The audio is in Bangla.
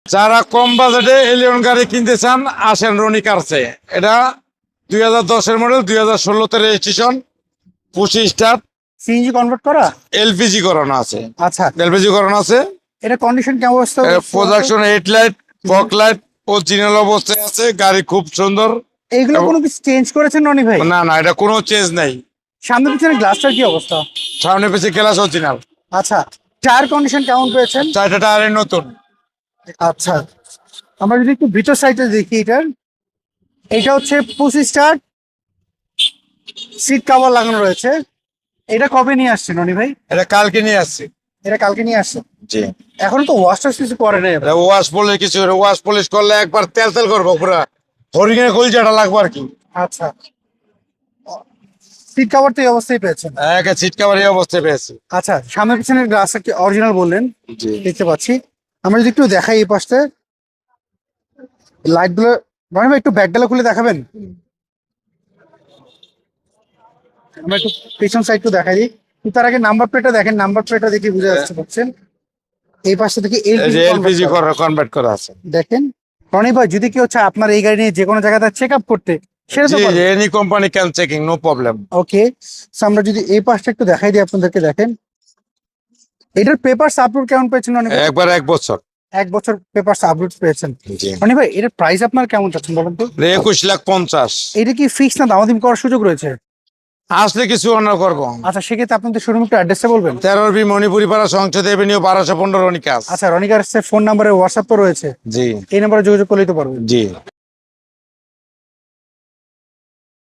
যারা কম বাজেটে এলিয়ন গাড়ি কিনতে চান আসেন রনি কারসে। এটা 2010-এর মডেল, 2016-তে রেজিস্ট্রেশন, 25 স্টার, সিএনজি কনভার্ট করা। এলপিজি করানো আছে। আচ্ছা, এলপিজি করানো আছে। এটা কন্ডিশন কেমন অবস্থা? Production headlight, fog light original অবস্থায় আছে। গাড়ি খুব সুন্দর। এইগুলো কোনো কিছু চেঞ্জ করেছেন রনি ভাই? না না, এটা কোনো চেঞ্জ নাই। সামনে পিছনে গ্লাসটার কি অবস্থা? সামনে পেছে গ্লাস অরিজিনাল। আচ্ছা, টায়ার কন্ডিশন কেমন পেয়েছেন? চারটা টায়ারের নতুন। আচ্ছা, আমরা যদি একটু ভিতর সাইডে দেখি, এটা হচ্ছে 25 স্টার, সিট কভার লাগানো রয়েছে। এটা কবে নিয়ে আসছেন রনি ভাই? এটা কালকে নিয়ে আসছি। এটা কালকে নিয়ে আসছেন? জি। এখন তো ওয়াশ টাশ কিছু করে নাই। এটা ওয়াশ পলিশ কিছু, ওয়াশ পলিশ করলে একবার তেল তেল করবো পুরা হরিণের কলজাটা লাগবে আর কি। আচ্ছা, সিট কভার তো এই অবস্থায় পেয়েছেন? একে সিট কভার এই অবস্থায় পেয়েছি। আচ্ছা, সামনে পিছনের গ্লাসটা কি অরিজিনাল বললেন? জি। দেখতে পাচ্ছি। আমরা যদি একটু দেখাই এই পাশে লাইট গুলো, রনি ভাই একটু ব্যাকডালা খুলে দেখাবেন? আমরা একটু পেছন সাইড একটু দেখাই দিই। তার আগে নাম্বার প্লেটটা দেখেন, নাম্বার প্লেটটা দেখে বুঝে আসতে পারছেন। এই পাশে থেকে এলপিজি কনভার্ট করা আছে। দেখেন রনি ভাই, যদি কেউ চায় আপনার এই গাড়ি নিয়ে যে কোনো জায়গাতে চেক আপ করতে, সেটা তো জি, any company can checking, no problem. Okay. আমরা যদি এই পাশটা একটু দেখাই দিই আপনাদেরকে, দেখেন এটার পেপারস আপলোড কেমন পেয়েছেন রনি ভাই? একবার 1 বছর। 1 বছর পেপারস আপলোড পেয়েছেন। জি। রনি ভাই, এটার প্রাইস আপনার কেমন চাচ্ছেন বলেন তো? 21,50,000। এটা কি ফিক্স না দামাদামি করার সুযোগ রয়েছে? আসলে কিছু অন্য করবো। আচ্ছা, সেক্ষেত্রে আপনাদের শোরুম একটু অ্যাড্রেসটা বলবেন? 13B মণিপুরি পাড়া, সংসদ এভিনিউ, 1215 রনিকাস। আচ্ছা, রনিকার ফোন নাম্বারে হোয়াটসঅ্যাপ তো রয়েছে, জি এই নাম্বারে যোগাযোগ করলেই তো পারবেন। জি।